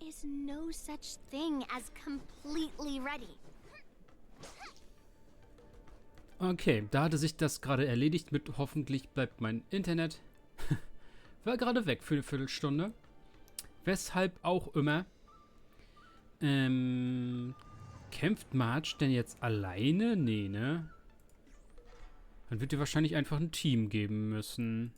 is no such thing as completely ready. Okay, da hatte sich das gerade erledigt mit hoffentlich bleibt mein Internet. War gerade weg für eine Viertelstunde. Weshalb auch immer. Kämpft Marge denn jetzt alleine? Nee, ne? Dann wird ihr wahrscheinlich einfach ein Team geben müssen.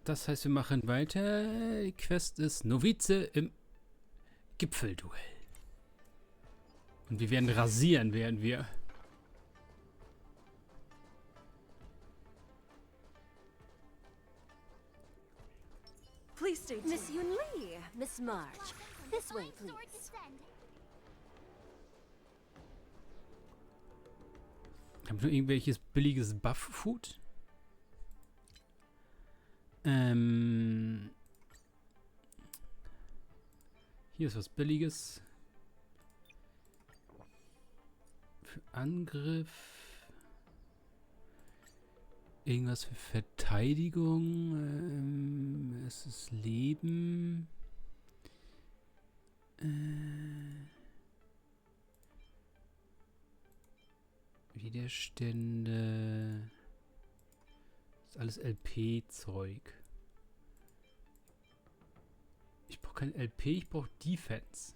Das heißt, wir machen weiter. Die Quest ist Novize im Gipfelduell. Und wir werden rasieren, werden wir. Please stay tuned. Miss Yunli, Miss Marge. This way, please. Haben wir irgendwelches billiges Buff-Food? Hier ist was Billiges. Für Angriff. Irgendwas für Verteidigung. Es ist Leben. Widerstände. Das ist alles LP-Zeug. Ich brauche kein LP, ich brauche Defense.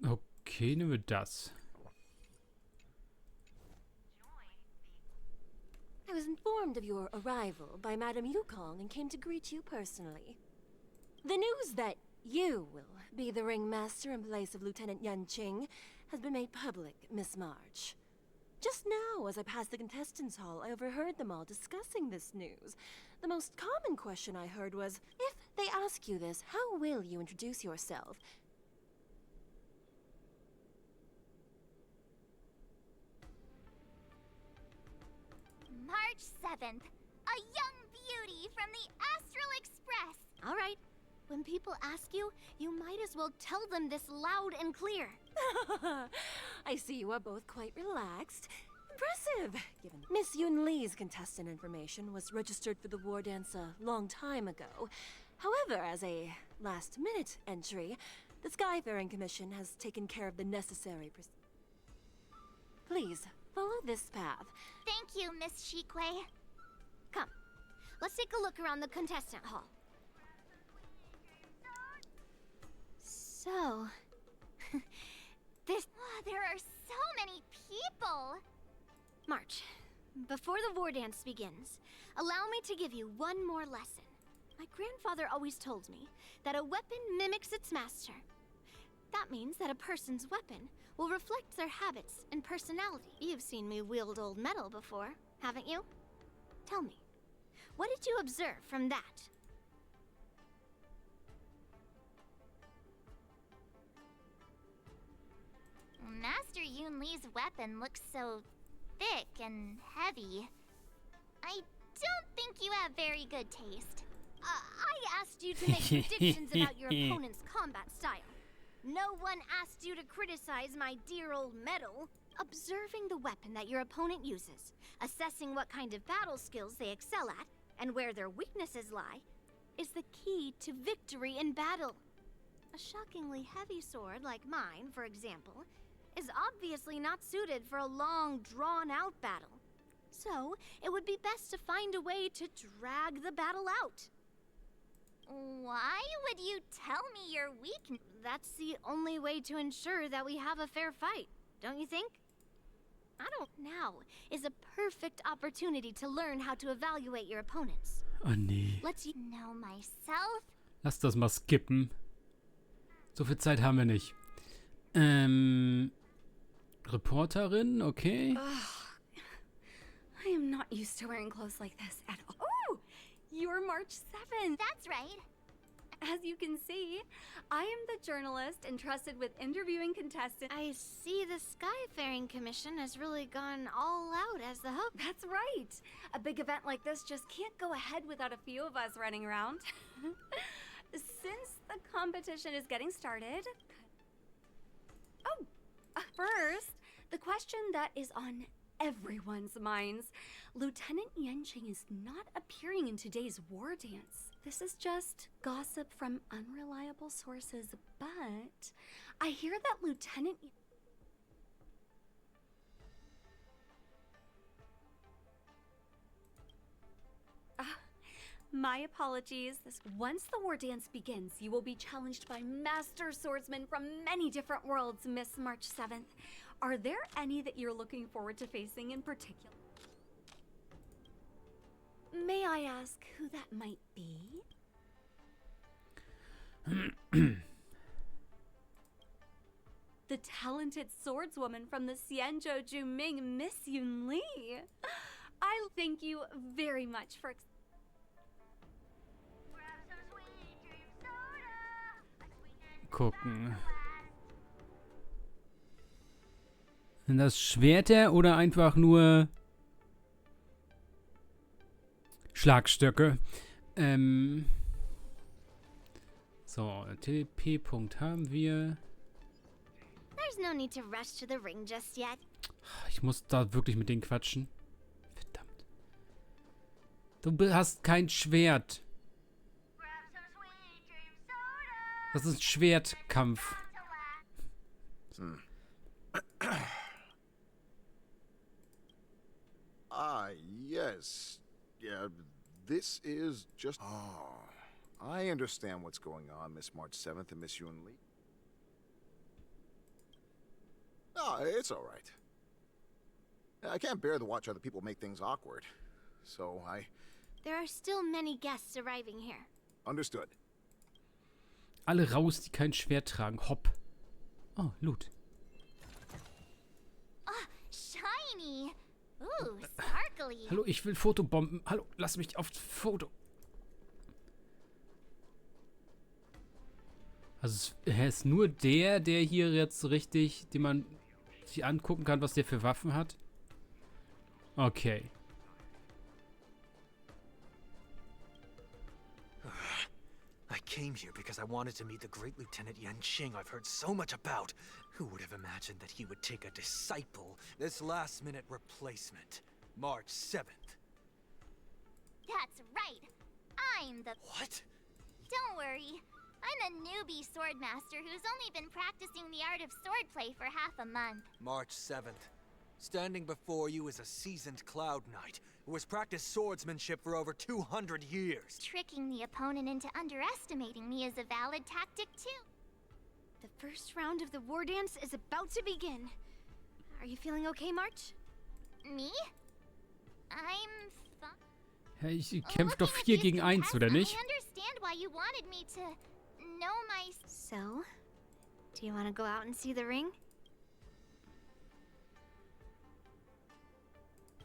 Okay, nehmen wir das. I was informed of your arrival by Madame Yukong and came to greet you personally. The news that you will be the ringmaster in place of Lieutenant Yanqing has been made public, Miss Marge. Just now, as I passed the contestants' hall, I overheard them all discussing this news. The most common question I heard was, if they ask you this, how will you introduce yourself? March 7th, a young beauty from the Astralexpress. All right. When people ask you, you might as well tell them this loud and clear. I see you are both quite relaxed. Impressive, given Miss Yunli's contestant information was registered for the war dance a long time ago. However, as a last-minute entry, the Skyfaring Commission has taken care of the necessary Please, follow this path. Thank you, Miss Shikwe. Come, let's take a look around the contestant hall. So, there are so many people! March, before the war dance begins, allow me to give you one more lesson. My grandfather always told me that a weapon mimics its master. That means that a person's weapon will reflect their habits and personality. You've seen me wield old metal before, haven't you? Tell me, what did you observe from that? Master Yunli's weapon looks so thick and heavy. I don't think you have very good taste. I asked you to make predictions about your opponent's combat style. No one asked you to criticize my dear old metal. Observing the weapon that your opponent uses, assessing what kind of battle skills they excel at, and where their weaknesses lie, is the key to victory in battle. A shockingly heavy sword like mine, for example, is obviously not suited for a long, drawn-out battle. So, it would be best to find a way to drag the battle out. Why would you tell me your weakness? That's the only way to ensure that we have a fair fight, don't you think? Now is a perfect opportunity to learn how to evaluate your opponents. Oh nee. Lets you know myself. Lass das mal skippen. So viel Zeit haben wir nicht. Reporterin, okay. I am not used to wearing clothes like this at all. Oh! You're March 7th. That's right. As you can see, I am the journalist entrusted with interviewing contestants. I see the Skyfaring Commission has really gone all out as the host. That's right. A big event like this just can't go ahead without a few of us running around. Since the competition is getting started... first, the question that is on everyone's minds. Lieutenant Yanqing is not appearing in today's war dance. This is just gossip from unreliable sources, but I hear that Lieutenant... My apologies. Once the war dance begins, you will be challenged by master swordsmen from many different worlds, Miss March 7th. Are there any that you're looking forward to facing in particular? May I ask who that might be? The talented swordswoman from the Xianzhou Juming, Miss Yun Li. I thank you very much for... Gucken. Sind das Schwerter oder einfach nur Schlagstöcke? So, TP-Punkt haben wir. There's no need to rush to the ring just yet. Ich muss da wirklich mit denen quatschen. Verdammt. Du hast kein Schwert. Das ist ein Schwertkampf. Yes. Yeah, this is just... Oh, I understand what's going on, Miss March 7th and Miss Yun Li. Oh, it's all right. I can't bear to watch other people make things awkward. So There are still many guests arriving here. Understood. Alle raus, die kein Schwert tragen. Hopp. Oh, Loot. Oh, shiny. Ooh, sparkly. Hallo, ich will Fotobomben. Hallo, lass mich aufs Foto. Also er ist nur der hier jetzt richtig, den man sich angucken kann, was der für Waffen hat. Okay. I came here because I wanted to meet the great Lieutenant Yanqing I've heard so much about. Who would have imagined that he would take a disciple, this last-minute replacement? March 7th. That's right. I'm the... What? Don't worry. I'm a newbie swordmaster who's only been practicing the art of swordplay for half a month. March 7th. Standing before you is a seasoned Cloud Knight who has practiced swordsmanship for over 200 years. Tricking the opponent into underestimating me is a valid tactic too. The first round of the war dance is about to begin. Are you feeling okay, March? Me? I'm fine. Ja, ich kämpfe doch 4 gegen 1, oder nicht? I understand why you wanted me to know my... So, do you want to go out and see the ring?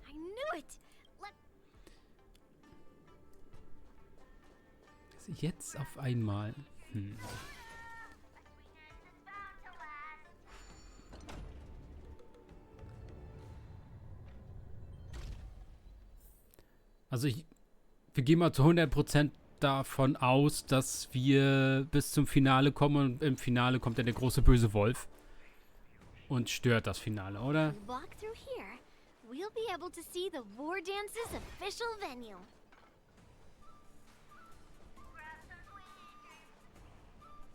I knew it! Jetzt auf einmal. Also wir gehen mal zu 100% davon aus, dass wir bis zum Finale kommen und im Finale kommt dann der große böse Wolf und stört das Finale, oder? Walk through here. We'll be able to see the war dance's official venue.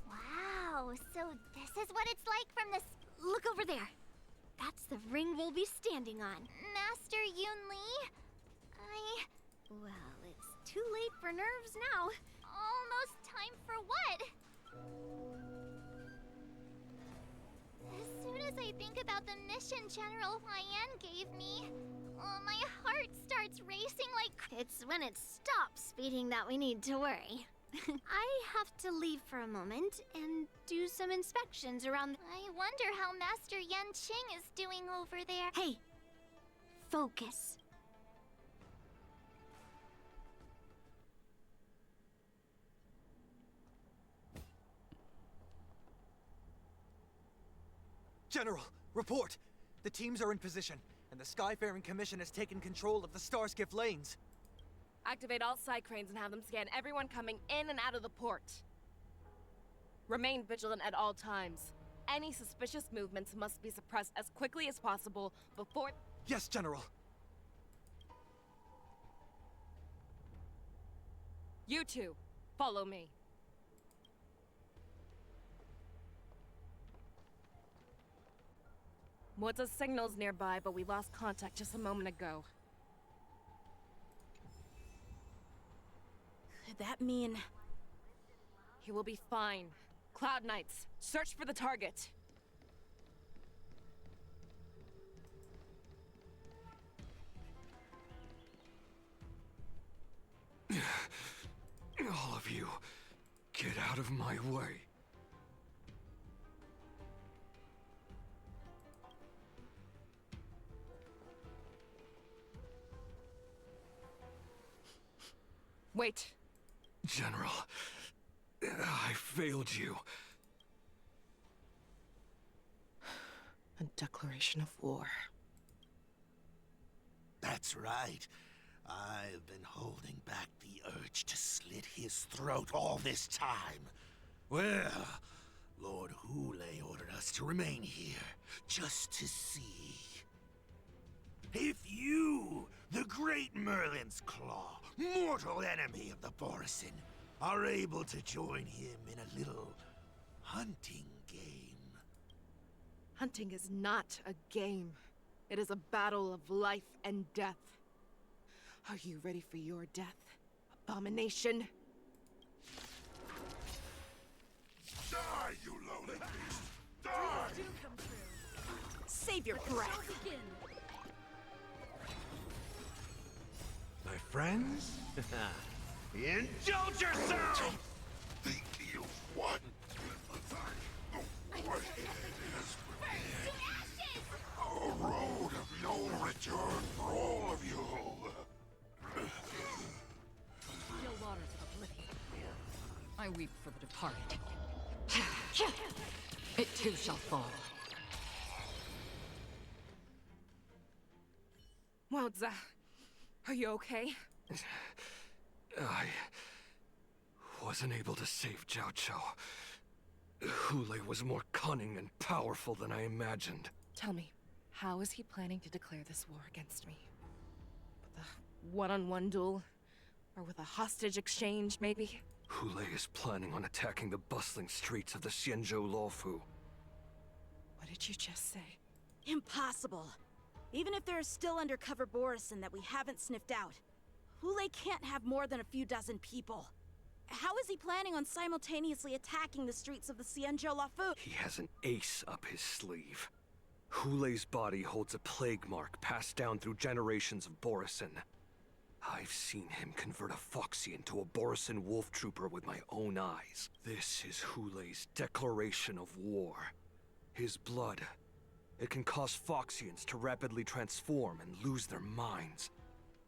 Wow, so this is what it's like from this... Look over there. That's the ring we'll be standing on. Master Yun Li? Well, it's too late for nerves now. Almost time for what? As soon as I think about the mission General Huayan gave me, my heart starts racing like... It's when it stops beating that we need to worry. I have to leave for a moment and do some inspections around. I wonder how Master Yanqing is doing over there. Hey, focus. General, report! The teams are in position, and the Skyfaring Commission has taken control of the Starskiff lanes. Activate all side cranes and have them scan everyone coming in and out of the port. Remain vigilant at all times. Any suspicious movements must be suppressed as quickly as possible before... Yes, General. You two, follow me. Woods' signal's nearby, but we lost contact just a moment ago. Could that mean... He will be fine. Cloud Knights, search for the target. All of you, get out of my way. Wait. General, I failed you. A declaration of war. That's right. I've been holding back the urge to slit his throat all this time. Well, Lord Hule ordered us to remain here, just to see. If you, the great Merlin's Claw, mortal enemy of the Borisin, are able to join him in a little hunting game. Hunting is not a game. It is a battle of life and death. Are you ready for your death, abomination? Die, you lowly beast! Die! Save your breath! My friends? Indulge yourself! Think you won? The way it is a road of no return for all of you. Still waters of oblivion. I weep for the departed. It too shall fall. Wowza, are you okay? I wasn't able to save Jiao Chou. Hule was more cunning and powerful than I imagined. Tell me, how is he planning to declare this war against me? With a one-on-one duel? Or with a hostage exchange, maybe? Hule is planning on attacking the bustling streets of the Xianzhou Luofu. What did you just say? Impossible. Even if there are still undercover Borisin that we haven't sniffed out, Hule can't have more than a few dozen people. How is he planning on simultaneously attacking the streets of the Xianzhou Luofu? He has an ace up his sleeve. Hule's body holds a plague mark passed down through generations of Borisin. I've seen him convert a Foxy into a Borisin wolf trooper with my own eyes. This is Hule's declaration of war. His blood. It can cause Foxians to rapidly transform and lose their minds.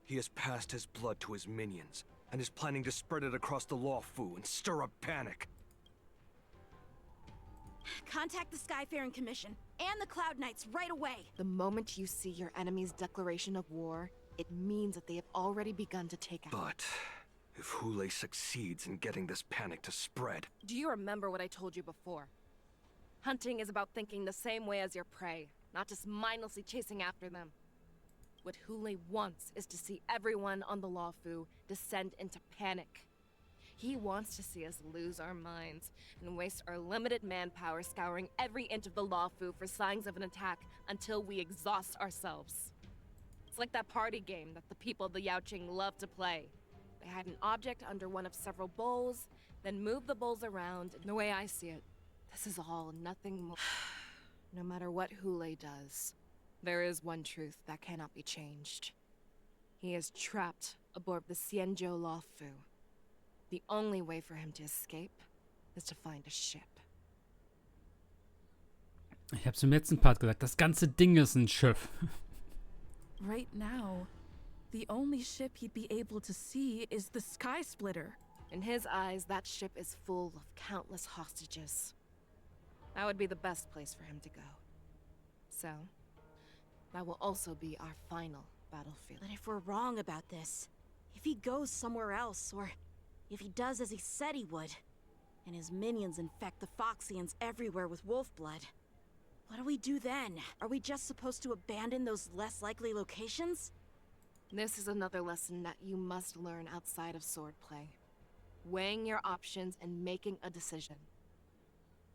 He has passed his blood to his minions, and is planning to spread it across the Luofu and stir up panic. Contact the Skyfaring Commission and the Cloud Knights right away. The moment you see your enemy's declaration of war, it means that they have already begun to take action. But if Hule succeeds in getting this panic to spread... Do you remember what I told you before? Hunting is about thinking the same way as your prey, not just mindlessly chasing after them. What Hule wants is to see everyone on the Luofu descend into panic. He wants to see us lose our minds and waste our limited manpower scouring every inch of the Luofu for signs of an attack until we exhaust ourselves. It's like that party game that the people of the Yaoqing love to play. They hide an object under one of several bowls, then move the bowls around. The way I see it, this is all nothing more. No matter what Hule does, there is one truth that cannot be changed. He is trapped aboard the Xianzhou Luofu. The only way for him to escape is to find a ship. Ich hab's im letzten Part gesagt, das ganze Ding ist ein Schiff. Right now, the only ship he'd be able to see is the Sky Splitter. In his eyes, that ship is full of countless hostages. That would be the best place for him to go. So, that will also be our final battlefield. But if we're wrong about this, if he goes somewhere else, or if he does as he said he would, and his minions infect the Foxians everywhere with wolf blood, what do we do then? Are we just supposed to abandon those less likely locations? This is another lesson that you must learn outside of swordplay. Weighing your options and making a decision.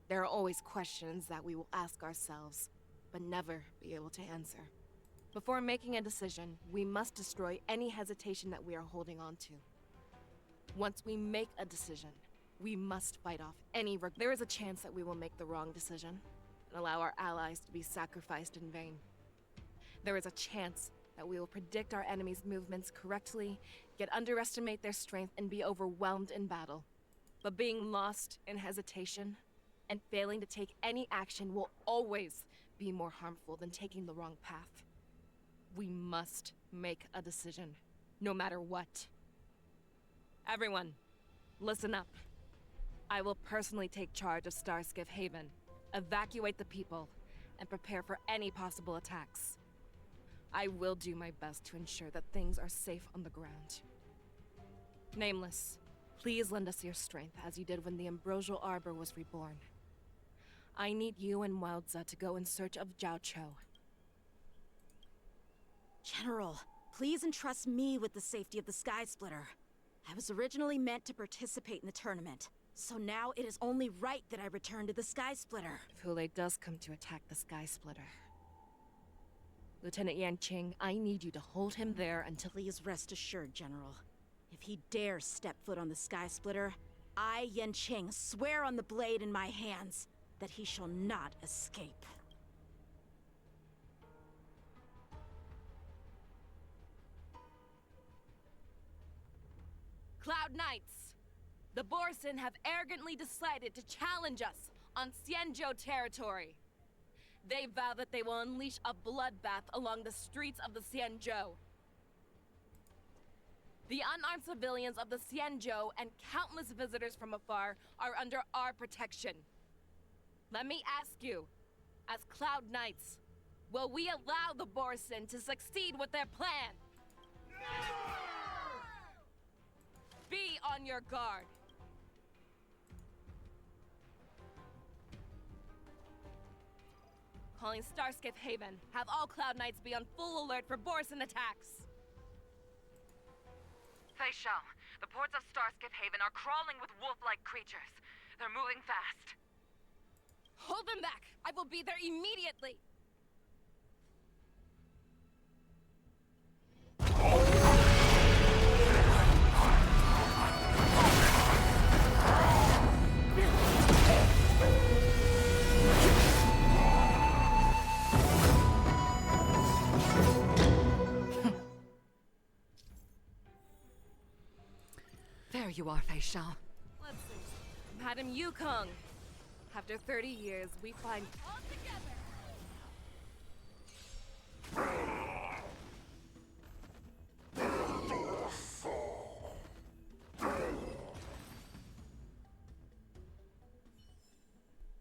There are always questions that we will ask ourselves, but never be able to answer. Before making a decision, we must destroy any hesitation that we are holding on to. Once we make a decision, we must fight off any There is a chance that we will make the wrong decision and allow our allies to be sacrificed in vain. There is a chance that we will predict our enemies' movements correctly, yet underestimate their strength and be overwhelmed in battle. But being lost in hesitation and failing to take any action will always be more harmful than taking the wrong path. We must make a decision, no matter what. Everyone, listen up. I will personally take charge of Starskiff Haven, evacuate the people, and prepare for any possible attacks. I will do my best to ensure that things are safe on the ground. Nameless, please lend us your strength as you did when the Ambrosial Arbor was reborn. I need you and Wildza to go in search of Jiao Cho. General, please entrust me with the safety of the Sky Splitter. I was originally meant to participate in the tournament, so now it is only right that I return to the Sky Splitter. If Hulei does come to attack the Sky Splitter, Lieutenant Yanqing, I need you to hold him there until... Please rest assured, General. If he dares step foot on the Sky Splitter, I, Yanqing, swear on the blade in my hands that he shall not escape. Cloud Knights! The Borson have arrogantly decided to challenge us on Xianzhou territory. They vow that they will unleash a bloodbath along the streets of the Xianzhou. The unarmed civilians of the Xianzhou and countless visitors from afar are under our protection. Let me ask you, as Cloud Knights, will we allow the Borson to succeed with their plan? Be on your guard. Calling Starskiff Haven. Have all Cloud Knights be on full alert for Borson attacks. Fei Shao, the ports of Starskiff Haven are crawling with wolf-like creatures. They're moving fast. Hold them back! I will be there immediately! There you are, Fei Shao. Let's see. Madam Yukong. After 30 years, we find all together.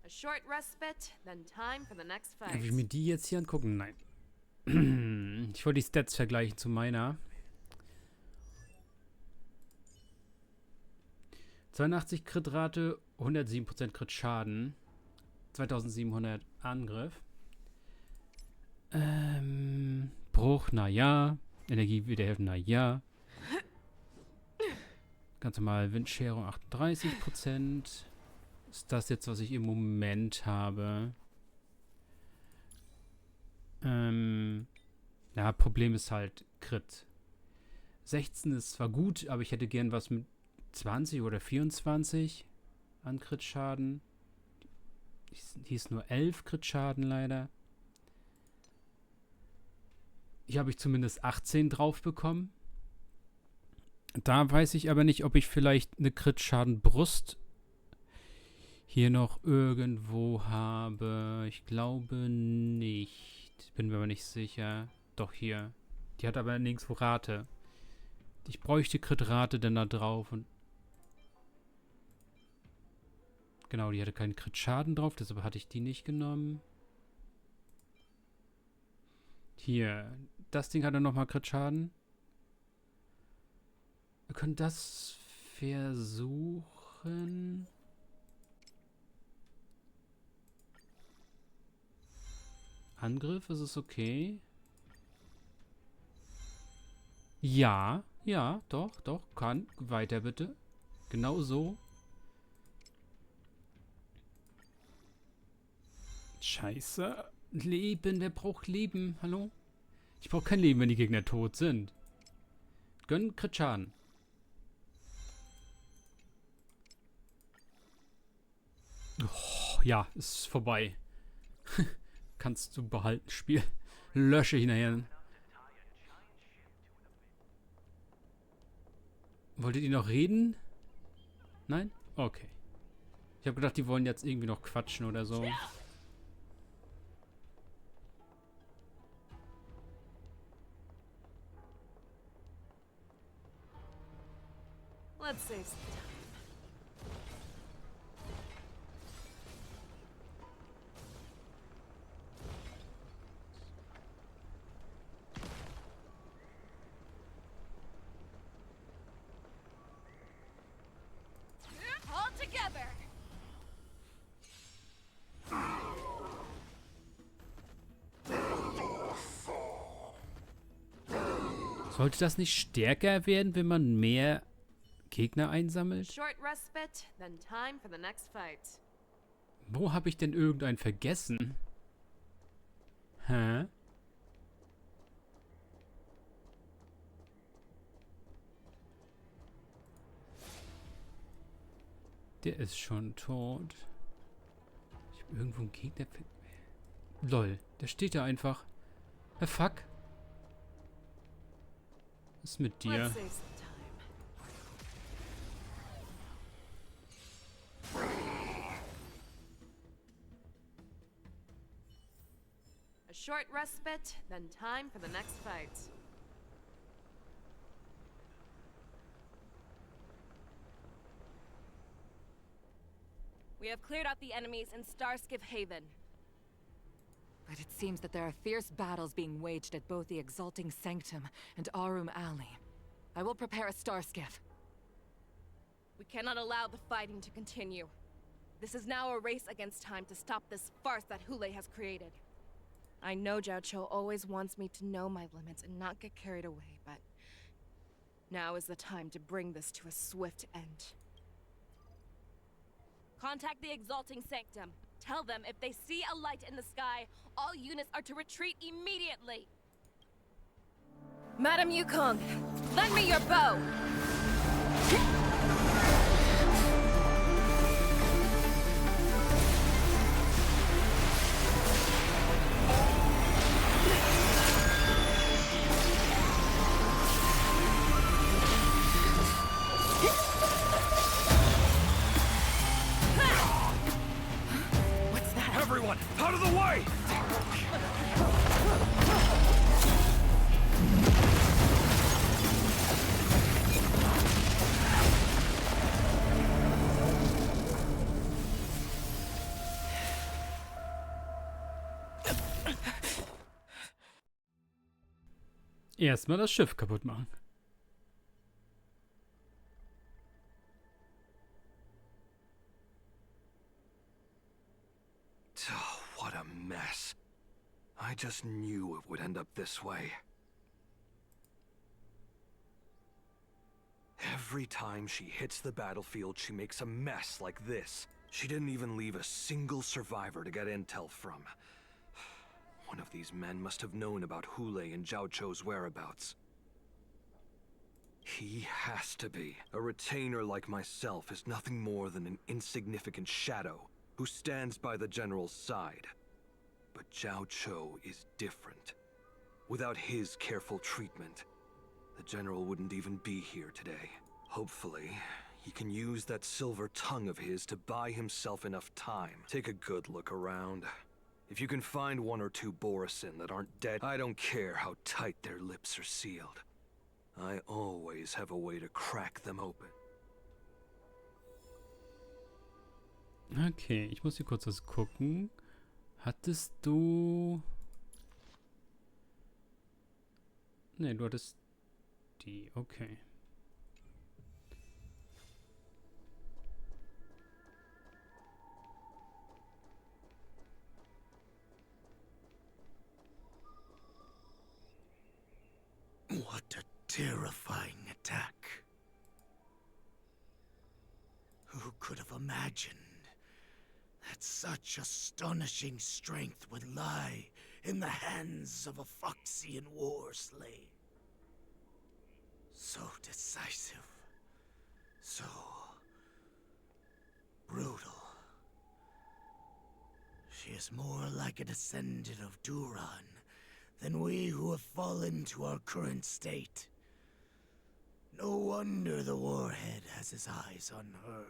A short respite, then time for the next fight. Darf ich mir die jetzt hier angucken? Nein. Ich wollte die Stats vergleichen zu meiner. 82 Crit-Rate, 107% Crit-Schaden, 2700 Angriff. Bruch, naja. Energie wiederhelfen, naja. Ganz normal Windscherung 38%. Ist das jetzt, was ich im Moment habe? Ja, Problem ist halt Crit. 16 ist zwar gut, aber ich hätte gern was mit 20 oder 24 an Crit-Schaden. Hieß nur 11 Crit-Schaden leider. Hier habe ich zumindest 18 drauf bekommen. Da weiß ich aber nicht, ob ich vielleicht eine Crit-Schaden-Brust hier noch irgendwo habe. Ich glaube nicht. Bin mir aber nicht sicher. Doch hier. Die hat aber nirgendwo Rate. Ich bräuchte Crit-Rate denn da drauf und genau, die hatte keinen Crit-Schaden drauf, deshalb hatte ich die nicht genommen. Hier, das Ding hat er nochmal Crit-Schaden. Wir können das versuchen. Angriff, ist es okay? Ja, ja, doch, kann. Weiter bitte. Genau so. Scheiße. Leben, wer braucht Leben? Hallo? Ich brauche kein Leben, wenn die Gegner tot sind. Gönn Crit-Schaden. Oh, ja, ist vorbei. Kannst du behalten, Spiel. Lösche ihn nachher. Wolltet ihr noch reden? Nein? Okay. Ich habe gedacht, die wollen jetzt irgendwie noch quatschen oder so. Let's save some time. All together! Sollte das nicht stärker werden, wenn man mehr Gegner einsammelt? Short respite, then time for the next fight. Wo habe ich denn irgendeinen vergessen? Hä? Der ist schon tot. Ich habe irgendwo einen Gegner. Lol, der steht da einfach. Fuck. Was ist mit dir? Let's save some time. A short respite, then time for the next fight. We have cleared out the enemies in Starskiff Haven. But it seems that there are fierce battles being waged at both the Exalting Sanctum and Arum Alley. I will prepare a star skiff. We cannot allow the fighting to continue. This is now a race against time to stop this farce that Hule has created. I know Jiao Cho always wants me to know my limits and not get carried away, but now is the time to bring this to a swift end. Contact the Exalting Sanctum. Tell them if they see a light in the sky, all units are to retreat immediately. Madam Yukong, lend me your bow! Everyone, out of the way! Erstmal das Schiff kaputt machen. Oh, what a mess. I just knew it would end up this way. Every time she hits the battlefield, she makes a mess like this. She didn't even leave a single survivor to get intel from. One of these men must have known about Hule and Jiao Cho's whereabouts. He has to be. A retainer like myself is nothing more than an insignificant shadow who stands by the general's side. But Jiao Cho is different. Without his careful treatment, the general wouldn't even be here today. Hopefully, he can use that silver tongue of his to buy himself enough time. Take a good look around. If you can find one or two Borisin that aren't dead, I don't care how tight their lips are sealed. I always have a way to crack them open. Okay, ich muss hier kurz was gucken. Hattest du... Ne, du hattest die. Okay. What a terrifying attack. Who could have imagined that such astonishing strength would lie in the hands of a Foxian war slave? So decisive. So brutal. She is more like a descendant of Duran than we who have fallen to our current state. No wonder the warhead has his eyes on her.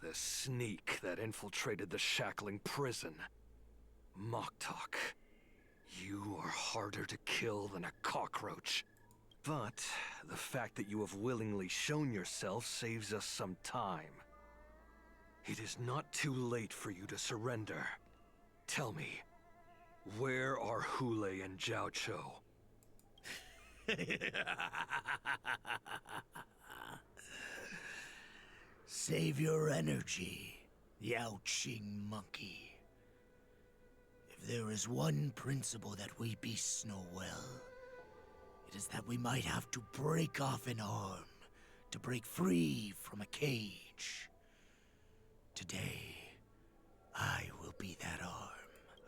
The sneak that infiltrated the shackling prison. Moktok. You are harder to kill than a cockroach. But the fact that you have willingly shown yourself saves us some time. It is not too late for you to surrender. Tell me, where are Hule and Jiao Cho? Save your energy, Yao Qing monkey. If there is one principle that we beasts know well, it is that we might have to break off an arm to break free from a cage. Today, I will be that arm.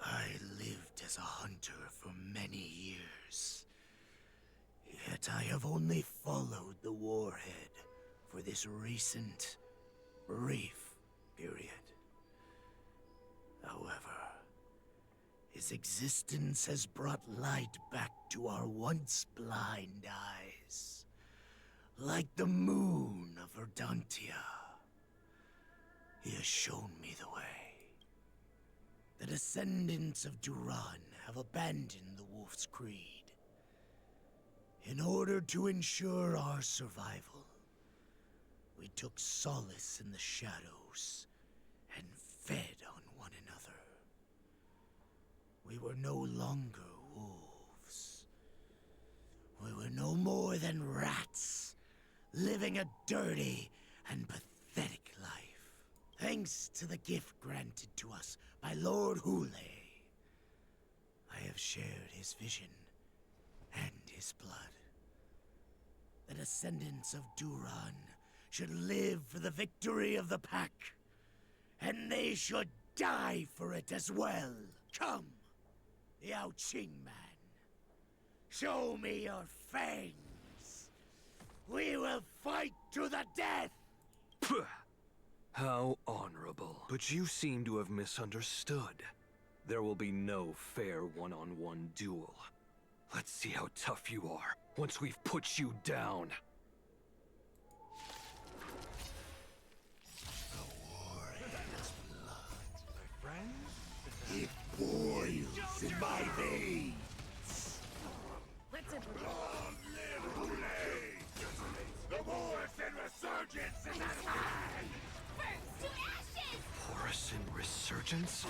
I lived as a hunter for many years. Yet I have only followed the warhead for this recent, brief period. However, his existence has brought light back to our once blind eyes, like the moon of Verdantia. He has shown me the way. The descendants of Duran have abandoned the Wolf's Creed. In order to ensure our survival, we took solace in the shadows and fed on one another. We were no longer wolves. We were no more than rats, living a dirty and pathetic life. Thanks to the gift granted to us by Lord Hule, I have shared his vision and his blood. The descendants of Duran should live for the victory of the pack, and they should die for it as well. Come, Yao Qing man, show me your fangs. We will fight to the death! Puh. How honorable. But you seem to have misunderstood. There will be no fair one-on-one duel. Let's see how tough you are once we've put you down. It boils in my veins. Let's Long live Hule! The Morrison resurgence is at hand! Burns to ashes! Morrison resurgence?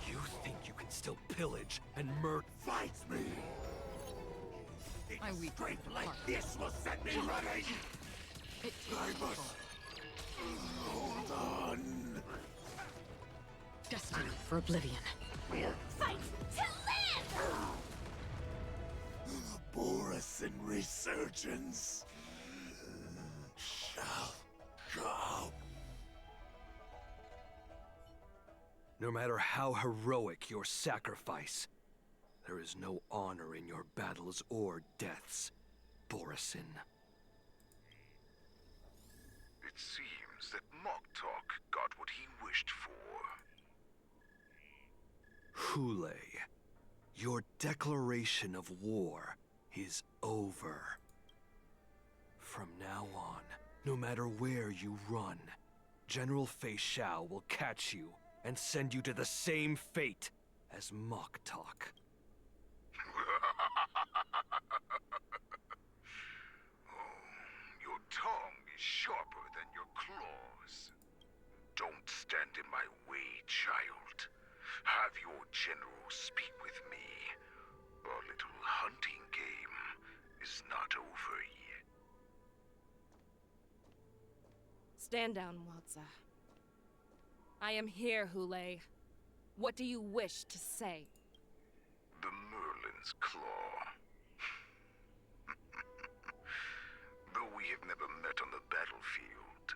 You think you can still pillage and murder? Fight me! My weak Strength like this will set me running! I must hold on. Destiny for oblivion. We'll fight to live! The Morrison resurgence shall come. No matter how heroic your sacrifice, there is no honor in your battles or deaths, Borison. It seems that Moktok got what he wished for. Hule, your declaration of war is over. From now on, no matter where you run, General Fei Shao will catch you and send you to the same fate as Moktok. Your tongue is sharper than your claws. Don't stand in my way, child. Have your general speak with me. Our little hunting game is not over yet. Stand down, Waltza. I am here, Hule. What do you wish to say? The Merlin's Claw. Though we have never met on the battlefield,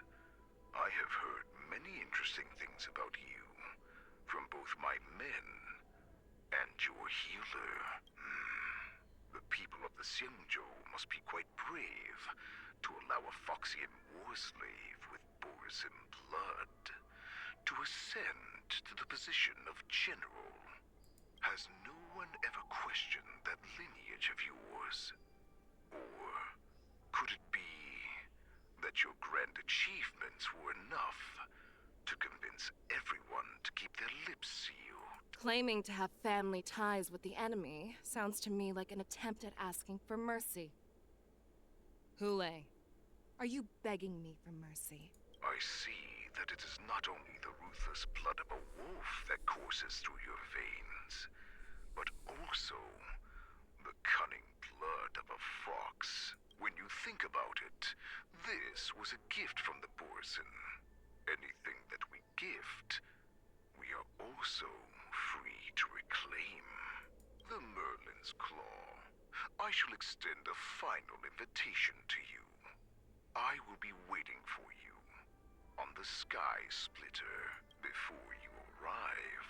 I have heard many interesting things about you from both my men and your healer. The people of the Xianzhou must be quite brave to allow a Foxian war slave with Borisin blood to ascend to the position of general. Has no one ever questioned that lineage of yours? Or could it be that your grand achievements were enough to convince everyone to keep their lips sealed? Claiming to have family ties with the enemy sounds to me like an attempt at asking for mercy. Hule, are you begging me for mercy? I see that it is not only the ruthless blood of a wolf that courses through your veins, but also the cunning blood of a fox. When you think about it, this was a gift from the Borisin. Anything that we gift, we are also free to reclaim. The Merlin's Claw. I shall extend a final invitation to you. I will be waiting for you on the Sky Splitter. Before you arrive,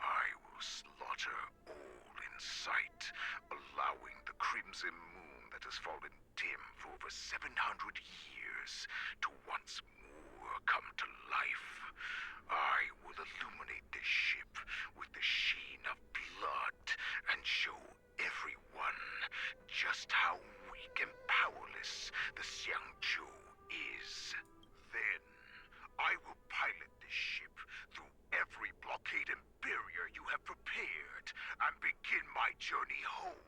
I will slaughter all in sight, allowing the crimson moon that has fallen dim for over 700 years to once more come to life. I will illuminate this ship with the sheen of blood and show everyone just how weak and powerless the Xianzhou is. Then, I will pilot this ship through every blockade and barrier you have prepared and begin my journey home.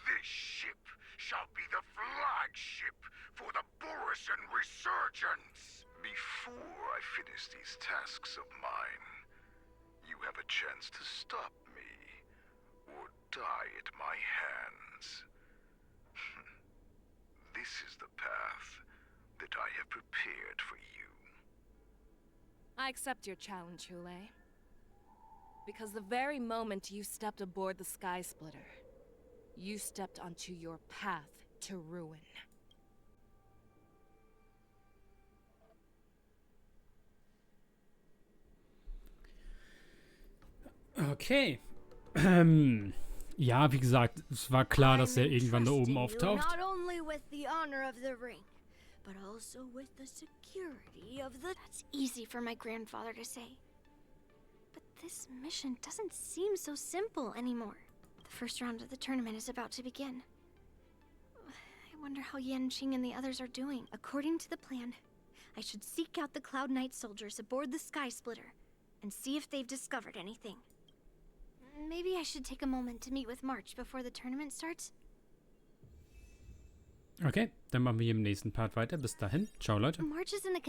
This ship shall be the flagship for the Borisin Resurgence. Before I finish these tasks of mine, you have a chance to stop me or die at my hands. This is the path that I have prepared for you. I accept your challenge, Hule. Because the very moment you stepped aboard the Sky Splitter, you stepped onto your path to ruin. Okay. Ja, wie gesagt, es war klar, dass er irgendwann da oben auftaucht. Not only with the honor of the ring, but also with the security of the... That's easy for my grandfather to say. But this mission doesn't seem so simple anymore. The first round of the tournament is about to begin. I wonder how Yanqing and the others are doing. According to the plan, I should seek out the Cloud Knight soldiers aboard the Sky Splitter and see if they've discovered anything. Maybe I should take a moment to meet with March before the tournament starts. Okay, dann machen wir hier im nächsten Part weiter. Bis dahin. Ciao, Leute. March is in the